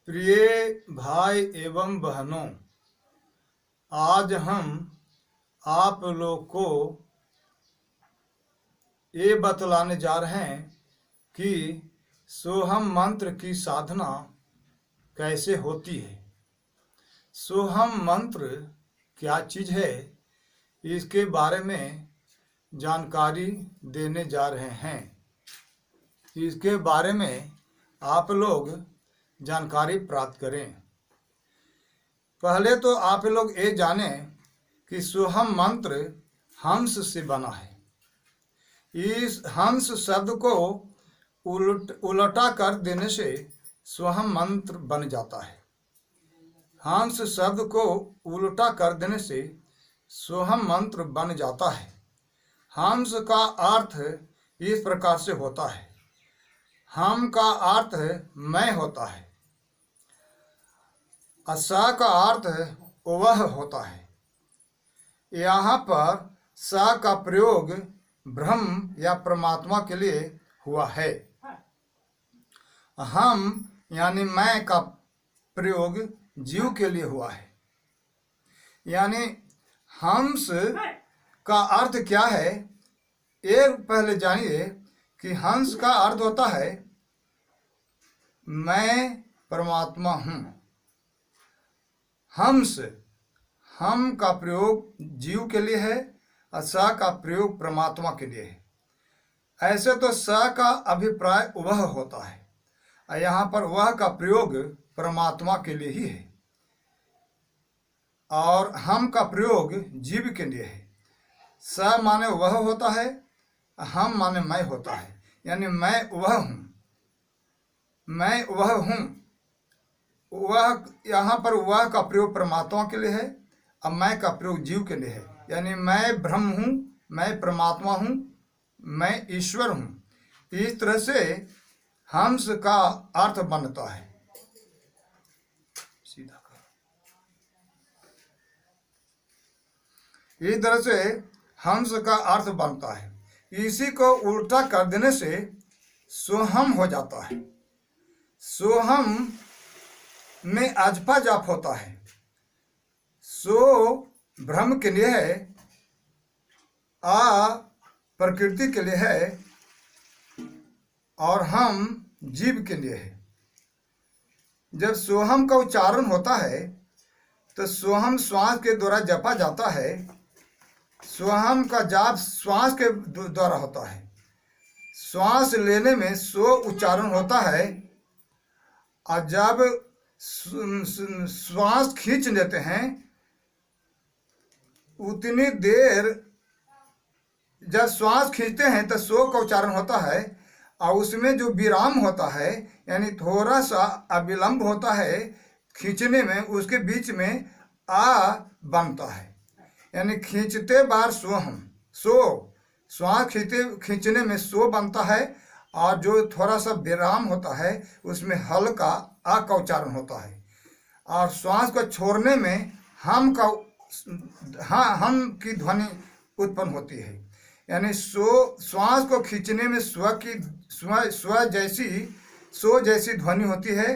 प्रिय भाई एवं बहनों, आज हम आप लोग को ये बतलाने जा रहे हैं कि सोहम मंत्र की साधना कैसे होती है। सोहम मंत्र क्या चीज़ है, इसके बारे में जानकारी देने जा रहे हैं। इसके बारे में आप लोग जानकारी प्राप्त करें। पहले तो आप लोग ये जानें कि सोहम मंत्र हंस से बना है। इस हंस शब्द को उल्टा कर देने से सोहम मंत्र बन जाता है। हंस शब्द को उल्टा कर देने से सोहम मंत्र बन जाता है। हंस का अर्थ इस प्रकार से होता है। हम का अर्थ मैं होता है। सा का अर्थ वह होता है। यहाँ पर सा का प्रयोग ब्रह्म या परमात्मा के लिए हुआ है। हम यानी मैं का प्रयोग जीव के लिए हुआ है। यानी हंस का अर्थ क्या है, ये पहले जानिए कि हंस का अर्थ होता है मैं परमात्मा हूँ। हंस हम का प्रयोग जीव के लिए है और स का प्रयोग परमात्मा के लिए है। ऐसे तो स का अभिप्राय वह होता है और यहाँ पर वह का प्रयोग परमात्मा के लिए ही है और हम का प्रयोग जीव के लिए है। स माने वह होता है, हम माने मैं होता है। यानी मैं वह हूँ, मैं वह हूँ। वह यहाँ पर वह का प्रयोग परमात्मा के लिए है और मैं का प्रयोग जीव के लिए है। यानी मैं ब्रह्म हूँ, मैं परमात्मा हूँ, मैं ईश्वर हूँ। इस तरह से हंस का अर्थ बनता है। सीधा इस तरह से हंस का अर्थ बनता है। इसी को उल्टा कर देने से सोहम हो जाता है। सोहम में अजपा जाप होता है। सो ब्रह्म के लिए है, आ प्रकृति के लिए है और हम जीव के लिए है। जब सोहम का उच्चारण होता है तो सोहम श्वास के द्वारा जपा जाता है। सोहम का जाप श्वास के द्वारा होता है। श्वास लेने में सो उच्चारण होता है और जब श्वास खींच लेते हैं उतनी देर, जब श्वास खींचते हैं तो सो का उच्चारण होता है और उसमें जो विराम होता है यानी थोड़ा सा अविलंब होता है खींचने में, उसके बीच में आ बनता है। यानी खींचते बार सोहम, सो श्वास खींचने में सो बनता है और जो थोड़ा सा विराम होता है उसमें हल्का आ का उच्चारण होता है और श्वास को छोड़ने में हम की ध्वनि उत्पन्न होती है। यानी श्वास को खींचने में स्व जैसी ध्वनि होती है।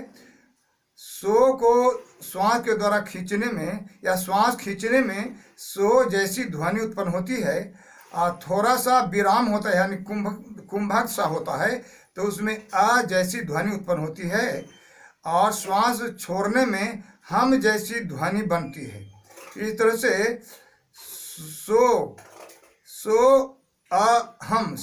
सो को श्वास के द्वारा खींचने में या श्वास खींचने में सो जैसी ध्वनि उत्पन्न होती है और थोड़ा सा विराम होता है यानी कुंभक सा होता है तो उसमें आ जैसी ध्वनि उत्पन्न होती है और श्वास छोड़ने में हम जैसी ध्वनि बनती है। इस तरह से हम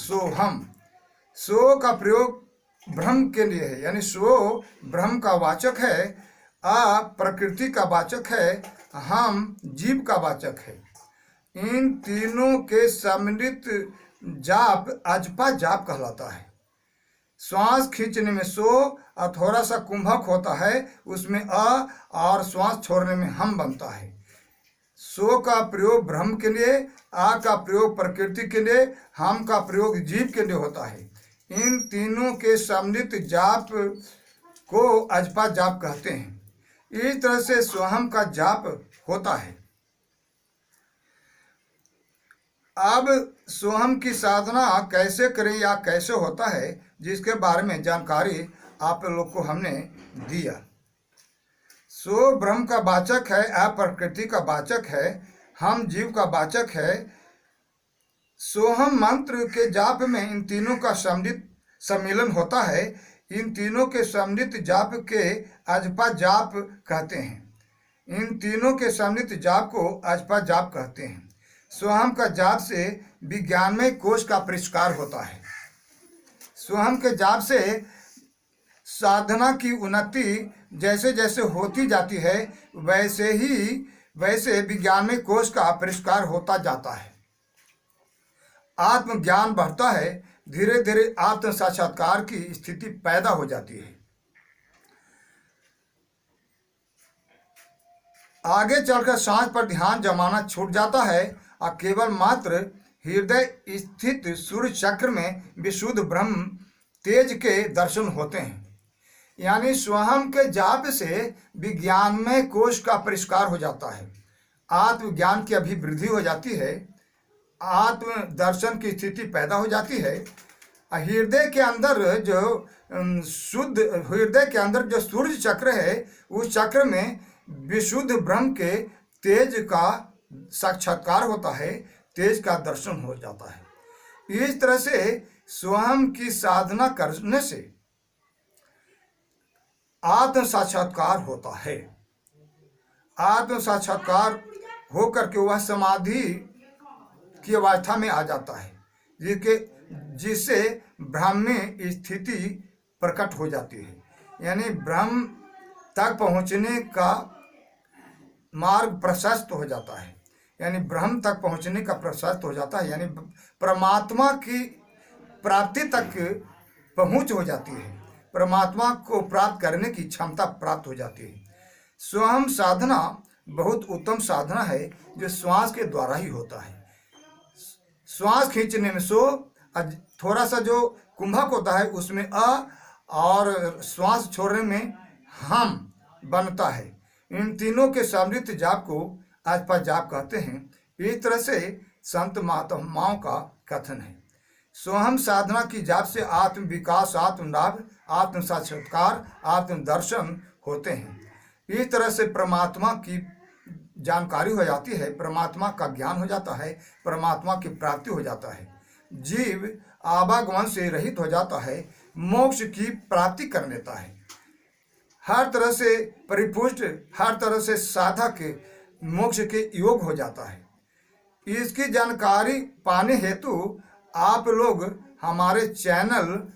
सो का प्रयोग ब्रह्म के लिए है। यानी सो ब्रह्म का वाचक है, आ प्रकृति का वाचक है, हम जीव का वाचक है। इन तीनों के सम्मिलित जाप अजपा जाप कहलाता है। श्वास खींचने में सो और थोड़ा सा कुंभक होता है, उसमें अ और श्वास छोड़ने में हम बनता है। सो का प्रयोग ब्रह्म के लिए, आ का प्रयोग प्रकृति के लिए, हम का प्रयोग जीव के लिए होता है। इन तीनों के सम्मिलित जाप को अजपा जाप कहते हैं। इस तरह से सोहम का जाप होता है। अब सोहम की साधना कैसे करें या कैसे होता है, जिसके बारे में जानकारी आप लोग को हमने दिया। सो ब्रह्म का वाचक है, आ प्रकृति का वाचक है, हम जीव का वाचक है। सोहम मंत्र के जाप में इन तीनों का सम्मिलन होता है। इन तीनों के सम्मिलित जाप के अजपा जाप कहते हैं। इन तीनों के सम्मिलित जाप को अजपा जाप कहते हैं। सोहम का जाप से विज्ञानमय कोश का परिष्कार होता है। सोहम के जाप से साधना की उन्नति जैसे जैसे होती जाती है, वैसे विज्ञानमय कोश का परिष्कार होता जाता है। आत्मज्ञान बढ़ता है, धीरे धीरे आत्म साक्षात्कार की स्थिति पैदा हो जाती है। आगे चलकर सांस पर ध्यान जमाना छूट जाता है और केवल मात्र हृदय स्थित सूर्य चक्र में विशुद्ध ब्रह्म तेज के दर्शन होते हैं। यानी स्वहम के जाप से विज्ञानमय कोश का परिष्कार हो जाता है, आत्मज्ञान की अभिवृद्धि हो जाती है, आत्म दर्शन की स्थिति पैदा हो जाती है। हृदय के अंदर जो सूर्य चक्र है, उस चक्र में विशुद्ध ब्रह्म के तेज का साक्षात्कार होता है, तेज का दर्शन हो जाता है। इस तरह से स्वयं की साधना करने से आत्म साक्षात्कार होता है। आत्म साक्षात्कार होकर के वह समाधि की अवस्था में आ जाता है, जिससे ब्राह्मी स्थिति प्रकट हो जाती है। यानी ब्रह्म तक पहुंचने का मार्ग प्रशस्त हो जाता है, यानी ब्रह्म तक पहुंचने का प्रशस्त हो जाता है, यानी परमात्मा की प्राप्ति तक पहुंच हो जाती है, परमात्मा को प्राप्त करने की क्षमता प्राप्त हो जाती है। स्वयं साधना बहुत उत्तम साधना है, जो श्वास के द्वारा ही होता है। श्वास खींचने में थोड़ा सा जो कुंभक होता है उसमें और श्वास छोड़ने में हम बनता है। इन तीनों के सम्मिलित जाप को आजपा जाप कहते हैं। इस तरह से संत महात्माओं का कथन है। स्वयं साधना की जाप से आत्म विकास, आत्म लाभ, आत्म साक्षात्कार, आत्म दर्शन होते हैं। इस तरह से परमात्मा की जानकारी हो जाती है, परमात्मा का ज्ञान हो जाता है, परमात्मा की प्राप्ति हो जाता है। जीव आवागमन से रहित हो जाता है, मोक्ष की प्राप्ति कर लेता है। हर तरह से परिपुष्ट, हर तरह से साधक मोक्ष के योग हो जाता है। इसकी जानकारी पाने हेतु आप लोग हमारे चैनल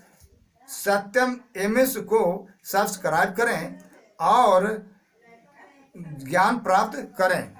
सत्यम एमएस को सब्सक्राइब करें और ज्ञान प्राप्त करें।